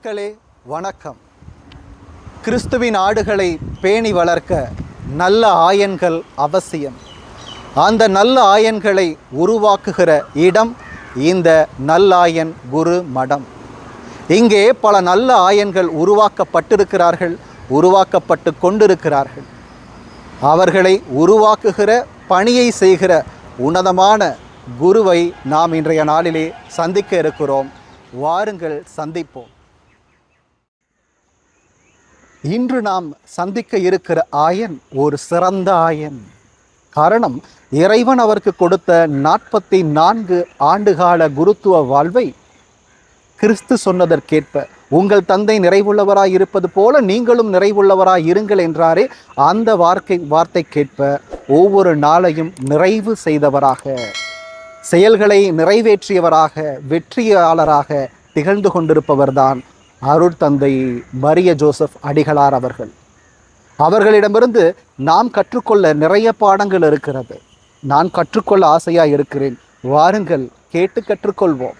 மக்களே வணக்கம். கிறிஸ்துவின் ஆடுகளை பேணி வளர்க்க நல்ல ஆயன்கள் அவசியம். அந்த நல்ல ஆயன்களை உருவாக்குகிற இடம் இந்த நல்லாயன் குரு மடம். இங்கே பல நல்ல ஆயன்கள் உருவாக்கப்பட்டிருக்கிறார்கள், உருவாக்கப்பட்டு கொண்டிருக்கிறார்கள். அவர்களை உருவாக்குகிற பணியை செய்கிற உன்னதமான குருவை நாம் இன்றைய நாளிலே சந்திக்க இருக்கிறோம். வாருங்கள் சந்திப்போம். இன்று நாம் சந்திக்க இருக்கிற ஆயன் ஒரு சிறந்த ஆயன். காரணம், இறைவன் அவருக்கு கொடுத்த 44 ஆண்டுகால குருத்துவ வாழ்வை கிறிஸ்து சொன்னதற்கேற்ப உங்கள் தந்தை நிறைவுள்ளவராய் இருப்பது போல நீங்களும் நிறைவுள்ளவராய் இருங்கள் என்றாரே, அந்த வார்த்தை கேட்ப ஒவ்வொரு நாளையும் நிறைவு செய்தவராக, செயல்களை நிறைவேற்றியவராக, வெற்றியாளராக திகழ்ந்து கொண்டிருப்பவர்தான் அருட்தந்தை மரிய ஜோசப் அடிகளார் அவர்கள். அவர்களிடமிருந்து நாம் கற்றுக்கொள்ள நிறைய பாடங்கள் இருக்கிறது. நான் கற்றுக்கொள்ள ஆசையாக இருக்கிறேன். வாருங்கள், கேட்டு கற்றுக்கொள்வோம்.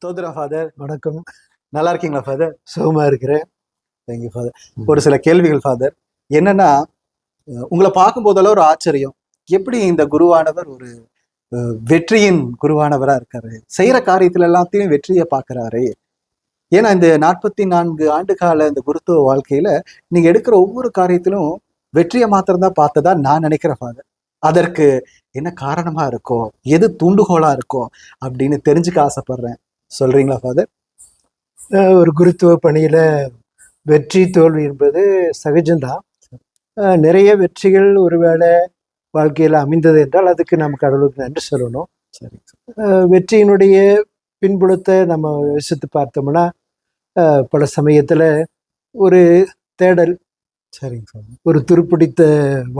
ஸ்தோத்திரம் ஃபாதர். வணக்கம். நல்லா இருக்கீங்களா ஃபாதர்? சுகமா இருக்கிறேன். Thank you father. ஒரு சில கேள்விகள் ஃபாதர். என்னன்னா, உங்களை பார்க்கும் போதெல்லாம் ஒரு ஆச்சரியம். எப்படி இந்த குருவானவர் ஒரு வெற்றியின் குருவானவரா இருக்காரு, செய்யற காரியத்துல எல்லாத்தையும் வெற்றியை பார்க்கறாரு. ஏன்னா இந்த 44 ஆண்டு கால இந்த குருத்துவ வாழ்க்கையில நீங்க எடுக்கிற ஒவ்வொரு காரியத்திலும் வெற்றியை மாத்திரம்தான் பார்த்ததா நான் நினைக்கிறேன் ஃபாதர். அதற்கு என்ன காரணமா இருக்கும், எது தூண்டுகோலா இருக்கும் அப்படின்னு தெரிஞ்சுக்க ஆசைப்படுறேன். சொல்றீங்களா ஃபாதர்? ஒரு குருத்துவ பணியில வெற்றி தோல்வி என்பது சகஜம்தான். நிறைய வெற்றிகள் ஒருவேளை வாழ்க்கையில் அமைந்தது என்றால் அதுக்கு நம்ம கடவுளுக்கு நன்றி சொல்லணும். சரி. வெற்றியினுடைய பின்புலத்தை நம்ம யோசித்து பார்த்தோம்னா, பல சமயத்துல ஒரு தேடல், சரிங்க, ஒரு துருப்பிடித்த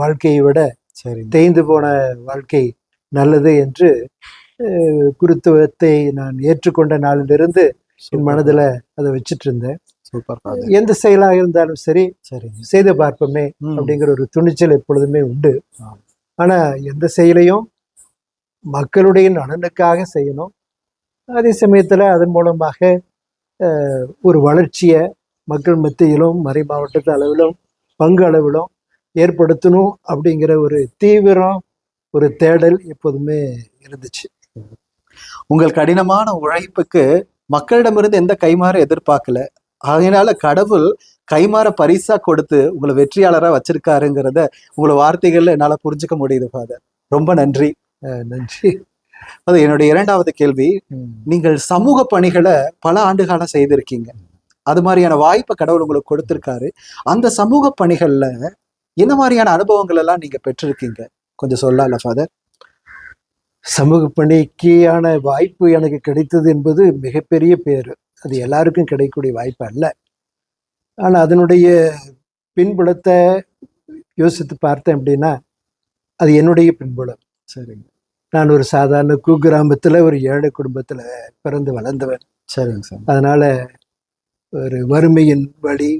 வாழ்க்கையை விட சரி தேய்ந்து போன வாழ்க்கை நல்லது என்று குருத்துவத்தை நான் ஏற்றுக்கொண்ட நாளிலிருந்து என் மனதில் அதை வச்சுட்டு இருந்தேன். சூப்பர். எந்த செயலாக இருந்தாலும் சரி, சரி செய்து பார்ப்போமே அப்படிங்கிற ஒரு துணிச்சல் எப்பொழுதுமே உண்டு. ஆனா எந்த செயலையும் மக்களுடைய நலனுக்காக செய்யணும். அதே சமயத்துல அதன் மூலமாக ஒரு வளர்ச்சியை மக்கள் மத்தியிலும் மறை மாவட்டத்து அளவிலும் பங்கு அளவிலும் ஏற்படுத்தணும் அப்படிங்கிற ஒரு தீவிரம், ஒரு தேடல் எப்போதுமே இருந்துச்சு. உங்கள் கடினமான உழைப்புக்கு மக்களிடமிருந்து எந்த கைமாற எதிர்பார்க்கல. அதனால கடவுள் கைமாற பரிசா கொடுத்து உங்களை வெற்றியாளரா வச்சிருக்காருங்கிறத உங்களை வார்த்தைகள்ல என்னால புரிஞ்சுக்க முடியுது ஃபாதர். ரொம்ப நன்றி. நன்றி. அது என்னுடைய இரண்டாவது கேள்வி. நீங்கள் சமூக பணிகளை பல ஆண்டுகால செய்திருக்கீங்க. அது மாதிரியான வாய்ப்பை கடவுள் உங்களுக்கு கொடுத்திருக்காரு. அந்த சமூக பணிகள்ல என்ன மாதிரியான அனுபவங்கள் எல்லாம் நீங்க பெற்றிருக்கீங்க, கொஞ்சம் சொல்லல ஃபாதர்? சமூக பணிக்கான வாய்ப்பு எனக்கு கிடைத்தது என்பது மிகப்பெரிய பேரு. அது எல்லாருக்கும் கிடைக்கக்கூடிய வாய்ப்பு அல்ல. ஆனா அதனுடைய பின்புலத்தை யோசித்து பார்த்தேன் அப்படின்னா, அது என்னுடைய பின்புலம். சரிங்க. நான் ஒரு சாதாரண குக்கிராமத்துல ஒரு ஏழை குடும்பத்துல பிறந்து வளர்ந்தவன். சரிங்க சார். அதனால ஒரு வறுமையின் வழி,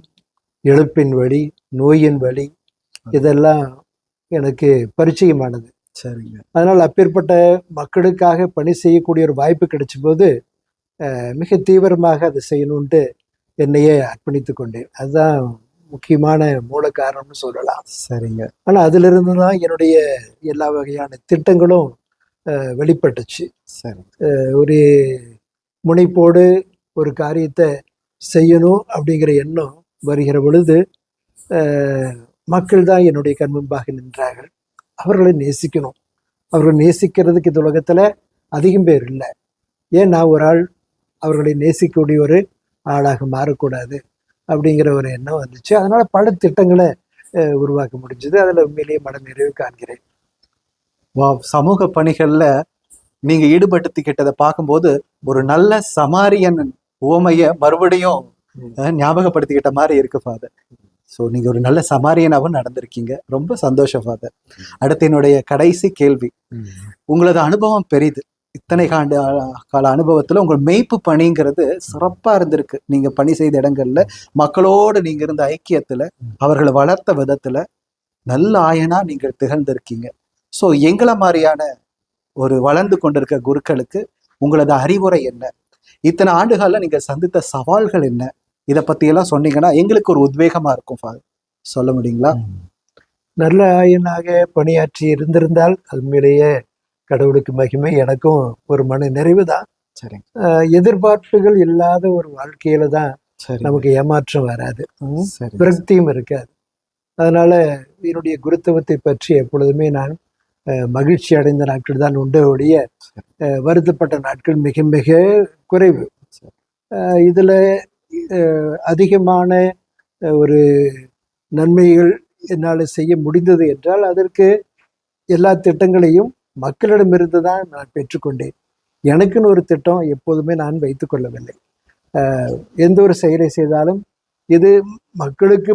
இழப்பின் வழி, நோயின் வழி இதெல்லாம் எனக்கு பரிச்சயமானது. சரிங்க. அதனால் அப்பேற்பட்ட மக்களுக்காக பணி செய்யக்கூடிய ஒரு வாய்ப்பு கிடைச்ச போது மிக தீவிரமாக அதை செய்யணும்ட்டு என்னையே அர்ப்பணித்து கொண்டேன். அதுதான் முக்கியமான மூல காரணம்னு சொல்லலாம். சரிங்க. ஆனால் அதிலிருந்து தான் என்னுடைய எல்லா வகையான திட்டங்களும் வெளிப்பட்டுச்சு. சரி. ஒரு முனைப்போடு ஒரு காரியத்தை செய்யணும் அப்படிங்கிற எண்ணம் வருகிற பொழுது மக்கள் தான் என்னுடைய கண் முன்பாக நின்றார்கள். அவர்களை நேசிக்கணும். அவர்கள் நேசிக்கிறதுக்கு இந்த உலகத்துல அதிகம் பேர் இல்லை. ஏன் நான் ஒரு ஆள் அவர்களை நேசிக்கக்கூடிய ஒரு ஆளாக மாறக்கூடாது அப்படிங்கிற ஒரு எண்ணம் வந்துச்சு. அதனால பல திட்டங்களை உருவாக்க முடிஞ்சது. அதுல உண்மையிலேயே மன நிறைவு காண்கிறேன். சமூக பணிகள்ல நீங்க ஈடுபடுத்திக்கிட்டதை பார்க்கும்போது ஒரு நல்ல சமாரியன் உவமைய மறுபடியும் ஞாபகப்படுத்திக்கிட்ட மாதிரி இருக்கு ஃபாதர். ஸோ நீங்க ஒரு நல்ல சமாரியனாவும் நடந்திருக்கீங்க. ரொம்ப சந்தோஷம் ஃபாதர். அடுத்து என்னுடைய கடைசி கேள்வி, உங்களது அனுபவம் பெரிது. இத்தனை கால அனுபவத்துல உங்கள் மெய்ப்பு பணிங்கிறது சிறப்பா இருந்திருக்கு. நீங்க பணி செய்த இடங்கள்ல மக்களோடு நீங்க இருந்த ஐக்கியத்துல, அவர்களை வளர்த்த விதத்துல நல்ல ஆயனா நீங்கள் திகழ்ந்திருக்கீங்க. ஸோ எங்களை மாதிரியான ஒரு வளர்ந்து கொண்டிருக்க குருக்களுக்கு உங்களது அறிவுரை என்ன? இத்தனை ஆண்டுகள்ல நீங்க சந்தித்த சவால்கள் என்ன? இதை பத்தி எல்லாம் சொன்னீங்கன்னா எங்களுக்கு ஒரு உத்வேகமா இருக்கும் ஃபாதர். சொல்ல முடியுங்களா? நல்ல ஆயனாக பணியாற்றி இருந்திருந்தால் உண்மையிலேயே கடவுளுக்கு மகிமை. எனக்கும் ஒரு மன நிறைவு தான். சரி. எதிர்பார்ப்புகள் இல்லாத ஒரு வாழ்க்கையில தான் நமக்கு ஏமாற்றம் வராது, விரக்தியும் இருக்காது. அதனால என்னுடைய குருத்துவத்தை பற்றி எப்பொழுதுமே நான் மகிழ்ச்சி அடைந்த நாட்கள் தான் உண்டு ஒழிய வருத்தப்பட்ட நாட்கள் மிக மிக குறைவு. இதுல அதிகமான ஒரு நன்மைகள் என்னால் செய்ய முடிந்தது என்றால் அதற்கு எல்லா திட்டங்களையும் மக்களிடமிருந்து தான் நான் பெற்றுக்கொண்டேன். எனக்குன்னு ஒரு திட்டம் எப்போதுமே நான் வைத்துக் கொள்ளவில்லை. எந்த ஒரு செயலை செய்தாலும் இது மக்களுக்கு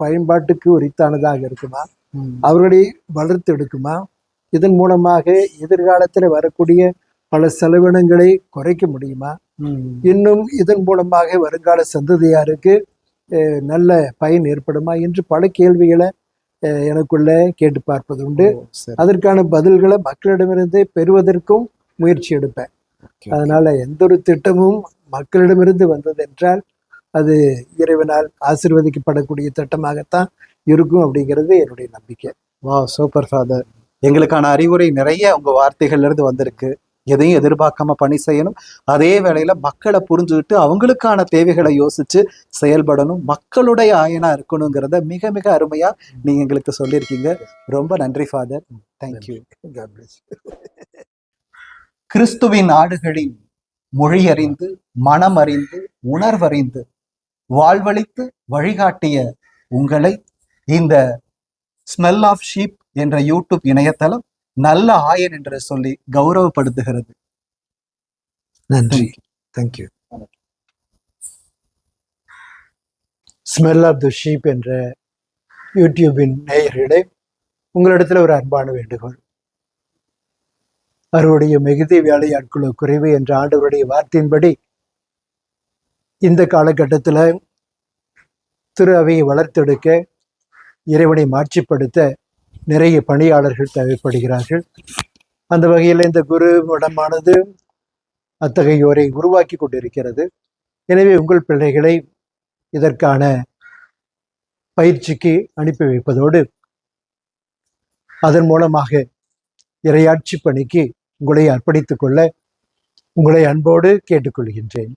பயன்பாட்டுக்கு உரித்தானதாக இருக்குமா, அவர்களை வளர்த்து எடுக்குமா, இதன் மூலமாக எதிர்காலத்தில் வரக்கூடிய பல செலவினங்களை குறைக்க முடியுமா, இன்னும் இதன் மூலமாக வருங்கால சந்ததியாருக்கு நல்ல பயன் ஏற்படுமா என்று பல கேள்விகளை எனக்குள்ள கேட்டு பார்ப்பது உண்டு. அதற்கான பதில்களை மக்களிடமிருந்து பெறுவதற்கும் முயற்சி எடுப்பேன். அதனால எந்த ஒரு திட்டமும் மக்களிடமிருந்து வந்தது என்றால் அது இறைவனால் ஆசீர்வதிக்கப்படக்கூடிய திட்டமாகத்தான் இருக்கும் அப்படிங்கிறது என்னுடைய நம்பிக்கை. Super father. எங்களுக்கான அறிவுரை நிறைய உங்க வார்த்தைகள்ல இருந்து வந்திருக்கு. எதையும் எதிர்பார்க்காம பணி செய்யணும், அதே வேளையில மக்களை புரிஞ்சுக்கிட்டு அவங்களுக்கான தேவைகளை யோசிச்சு செயல்படணும், மக்களுடைய ஆயனா இருக்கணுங்கிறத மிக மிக அருமையா நீங்க எங்களுக்கு சொல்லியிருக்கீங்க. ரொம்ப நன்றி ஃபாதர். தேங்க்யூ. கிறிஸ்துவின் நாடுகளின் மொழி அறிந்து, மனம் அறிந்து, உணர்வறிந்து, வாழ்வழித்து வழிகாட்டிய உங்களை இந்த ஸ்மெல் ஆஃப் ஷீப் என்ற யூடியூப் இணையதளம் நல்ல ஆயன் என்று சொல்லி கௌரவப்படுத்துகிறது. நன்றி. Thank you. Smell of the sheep என்ற யூடியூபின் நேயர்களே, உங்களிடத்துல ஒரு அன்பான வேண்டுகோள். அவருடைய மிகுதி வேலையாட்களோ குறைவு என்ற ஆண்டவருடைய வார்த்தையின்படி இந்த காலகட்டத்தில் திரு அவையை வளர்த்தெடுக்க, இறைவனை மாட்சிப்படுத்த நிறைய பணியாளர்கள் தேவைப்படுகிறார்கள். அந்த வகையில் இந்த குரு மடமானது அத்தகையோரை உருவாக்கி கொண்டிருக்கிறது. எனவே உங்கள் பிள்ளைகளை இதற்கான பயிற்சிக்கு அனுப்பி வைப்பதோடு அதன் மூலமாக இறையாட்சி பணிக்கு உங்களை அர்ப்பணித்துக் கொள்ள உங்களை அன்போடு கேட்டுக்கொள்கின்றேன்.